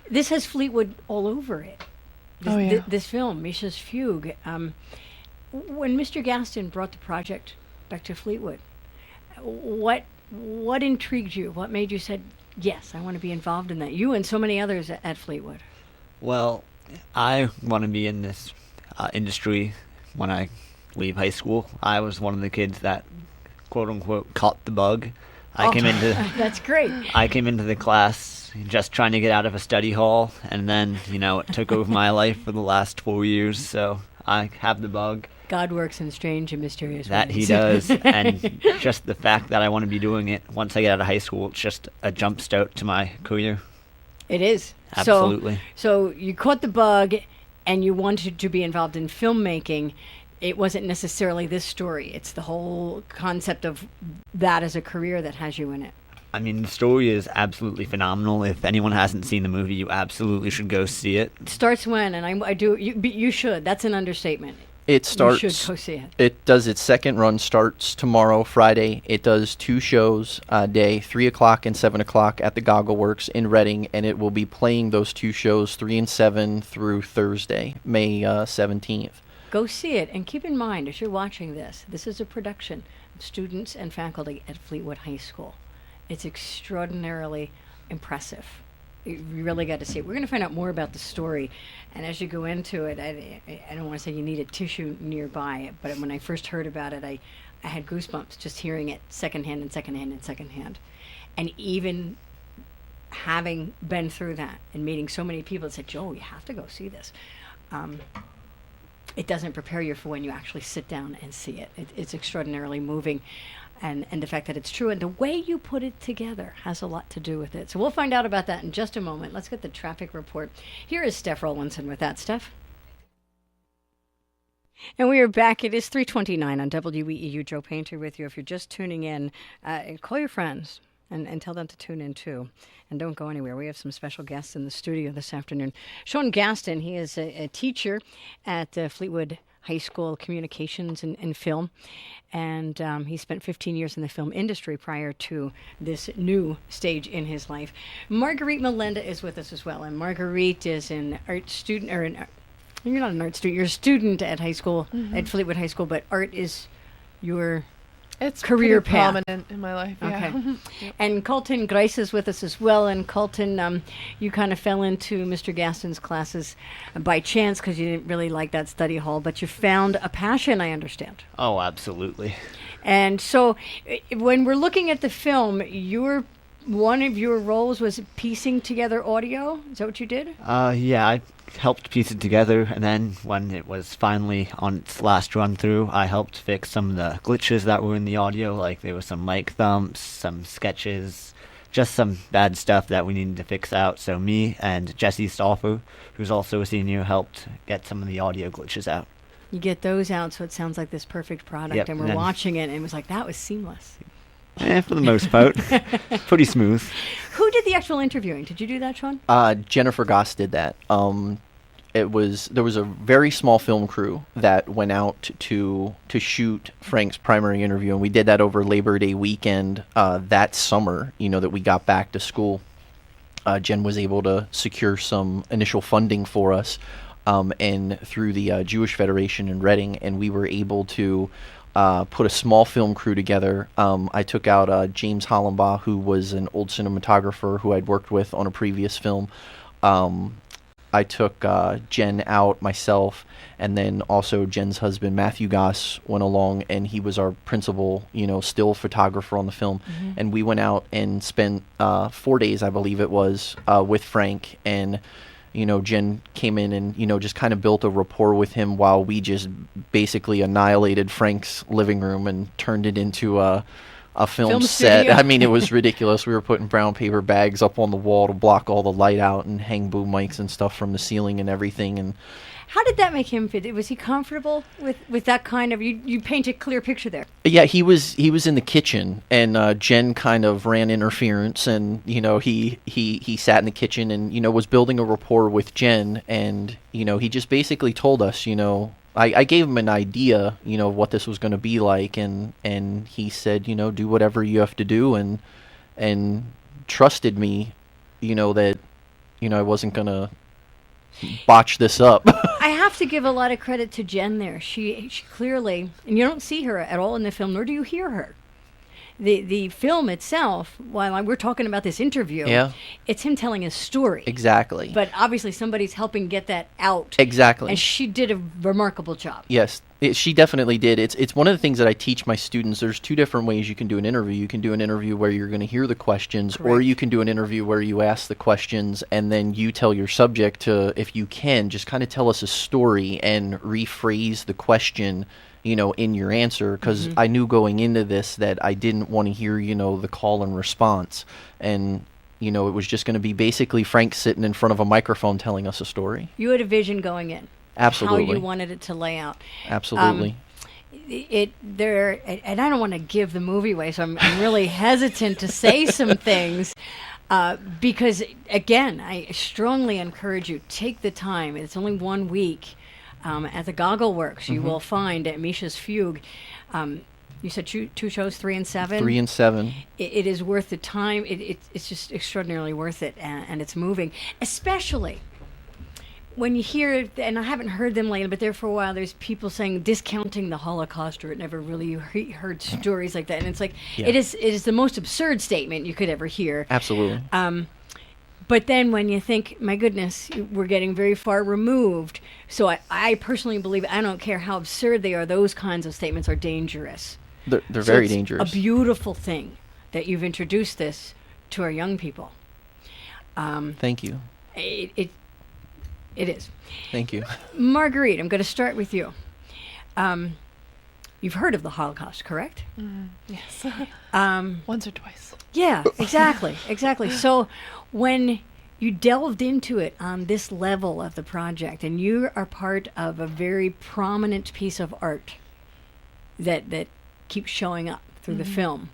This has Fleetwood all over it. Oh, yeah. This film, Misa's Fugue. When Mr. Gaston brought the project back to Fleetwood, what intrigued you? What made you said, yes, I want to be involved in that? You and so many others at Fleetwood. Well, I want to be in this industry when I leave high school. I was one of the kids that, quote unquote, caught the bug. I came into That's great. I came into the class just trying to get out of a study hall, and then it took over my life for the last 4 years. So I have the bug. God works in strange and mysterious That ways. he does, and just the fact that I want to be doing it once I get out of high school, it's just a jump start to my career. It is. Absolutely. So you caught the bug, and you wanted to be involved in filmmaking. It wasn't necessarily this story. It's the whole concept of that as a career that has you in it. I mean, the story is absolutely phenomenal. If anyone hasn't seen the movie, you absolutely should go see it. It starts when, and I do. You should. That's an understatement. It starts. You should go see it. It does its second run. Starts tomorrow, Friday. It does 2 shows a day, 3 o'clock and 7 o'clock at the Goggle Works in Reading, and it will be playing those 2 shows, 3 and 7, through Thursday, May 17th. Go see it, and keep in mind as you're watching this is a production of students and faculty at Fleetwood High School. It's extraordinarily impressive. You really got to see it. We're going to find out more about the story, and as you go into it, I don't want to say you need a tissue nearby, but when I first heard about it, I had goosebumps just hearing it secondhand. And even having been through that and meeting so many people that said, Joe, you have to go see this. It doesn't prepare you for when you actually sit down and see it. It's extraordinarily moving. And the fact that it's true and the way you put it together has a lot to do with it. So we'll find out about that in just a moment. Let's get the traffic report. Here is Steph Rowlinson with that. Steph? And we are back. It is 3:29 on WEEU. Joe Painter with you. If you're just tuning in, call your friends and tell them to tune in too. And don't go anywhere. We have some special guests in the studio this afternoon. Sean Gaston, he is a teacher at Fleetwood High School Communications and Film. And he spent 15 years in the film industry prior to this new stage in his life. Margariete Malenda is with us as well. And Margariete is an art student, you're not an art student, you're a student at high school, at Fleetwood High School, but art is your career path. Prominent in my life. Yeah. Okay. Yep. And Colton Greiss is with us as well. And Colton, you kind of fell into Mr. Gaston's classes by chance because you didn't really like that study hall, but you found a passion, I understand. Oh, absolutely. And so when we're looking at the film, one of your roles was piecing together audio. Is that what you did? Yeah, I helped piece it together, and then when it was finally on its last run through, I helped fix some of the glitches that were in the audio, like there were some mic thumps, some sketches, just some bad stuff that we needed to fix out. So me and Jesse Stauffer, who's also a senior, helped get some of the audio glitches out. You get those out, so it sounds like this perfect product, Yep, and we're watching it, and it was like, that was seamless. For the most part. Pretty smooth. Who did the actual interviewing? Did you do that, Sean? Jennifer Goss did that. There was a very small film crew that went out to shoot Frank's primary interview, and we did that over Labor Day weekend that summer. That we got back to school. Jen was able to secure some initial funding for us, and through the Jewish Federation in Reading, and we were able to put a small film crew together. I took out James Hollenbaugh, who was an old cinematographer who I'd worked with on a previous film. I took Jen out, myself, and then also Jen's husband, Matthew Goss, went along, and he was our principal, still photographer on the film. Mm-hmm. And we went out and spent 4 days, I believe it was, with Frank, and Jen came in and, just kind of built a rapport with him while we just basically annihilated Frank's living room and turned it into a film set. Studio. I mean, it was ridiculous. We were putting brown paper bags up on the wall to block all the light out and hang boom mics and stuff from the ceiling and everything. And how did that make him feel? Was he comfortable with that kind of? You paint a clear picture there. Yeah, he was in the kitchen, and Jen kind of ran interference, and he sat in the kitchen and was building a rapport with Jen, and he just basically told us, I gave him an idea, of what this was going to be like, and he said, do whatever you have to do, and trusted me, that I wasn't gonna botch this up. I have to give a lot of credit to Jen there. She clearly, and you don't see her at all in the film, nor do you hear her. The film itself, while we're talking about this interview, Yeah. it's him telling a story. Exactly. But obviously somebody's helping get that out. Exactly. And she did a remarkable job. Yes, she definitely did. It's one of the things that I teach my students. There's two different ways you can do an interview. You can do an interview where you're going to hear the questions, or Correct. you can do an interview where you ask the questions and then you tell your subject to, if you can, just kind of tell us a story and rephrase the question, in your answer. Because I knew going into this that I didn't want to hear, the call and response. And, it was just going to be basically Frank sitting in front of a microphone telling us a story. You had a vision going in. Absolutely. How you wanted it to lay out. Absolutely. And I don't want to give the movie away, so I'm really hesitant to say some things because, again, I strongly encourage you, take the time. It's only 1 week at the Goggle Works. You will find at Misha's Fugue. You said two shows, 3 and 7? 3 and 7. It is worth the time. It's just extraordinarily worth it, and it's moving, especially when you hear, and I haven't heard them lately, but there for a while, there's people saying discounting the Holocaust, or it never really heard stories like that. And it's like, Yeah. it is the most absurd statement you could ever hear. Absolutely. But then when you think, my goodness, we're getting very far removed. So I personally believe, I don't care how absurd they are, those kinds of statements are dangerous. They're So very it's dangerous. a beautiful thing that you've introduced this to our young people. Thank you. It is. Thank you. Margariete, I'm going to start with you. You've heard of the Holocaust, correct? Yes. Once or twice. Yeah, exactly. So when you delved into it on this level of the project, and you are part of a very prominent piece of art that keeps showing up through the film.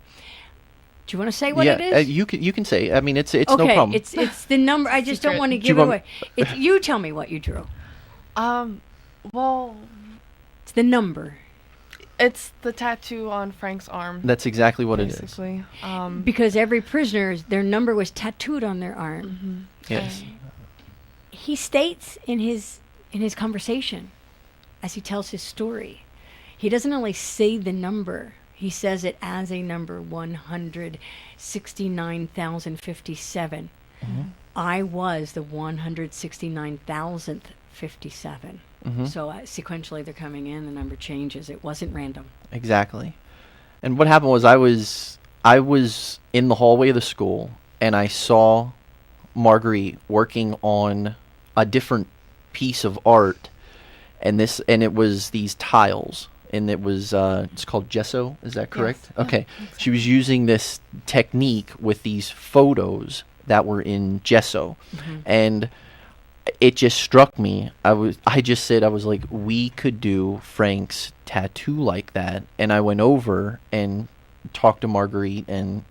Do you want to say what it is? You can say. I mean, it's okay, no problem. it's the number. I just don't Secret. want to Do give you it want- away. You tell me what you drew. Well, It's the number. it's the tattoo on Frank's arm. That's exactly what it is. basically. Because every prisoner, their number was tattooed on their arm. Yes. He states in his conversation, as he tells his story, he doesn't only say the number, he says it as a number, 169,057. I was the 169,057. So sequentially they're coming in, the number changes. It wasn't random. Exactly. And what happened was I was in the hallway of the school, and I saw Marguerite working on a different piece of art, and it was these tiles, and it was it's called gesso. Is that correct? Yes. Okay. She was using this technique with these photos that were in gesso, and it just struck me. I just said, I was like, we could do Frank's tattoo like that. And I went over and talked to Marguerite and,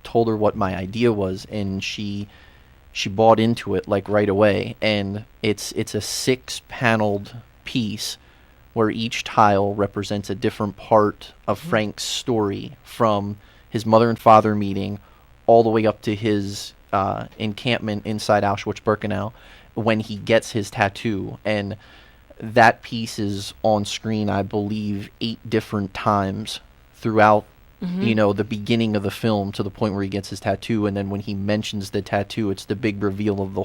told her what my idea was, and she bought into it like right away. And it's a 6-paneled piece where each tile represents a different part of Frank's story, from his mother and father meeting all the way up to his encampment inside Auschwitz-Birkenau when he gets his tattoo. And that piece is on screen, I believe, 8 different times throughout the beginning of the film, to the point where he gets his tattoo, and then when he mentions the tattoo, it's the big reveal of the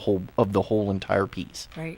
whole entire piece. Right.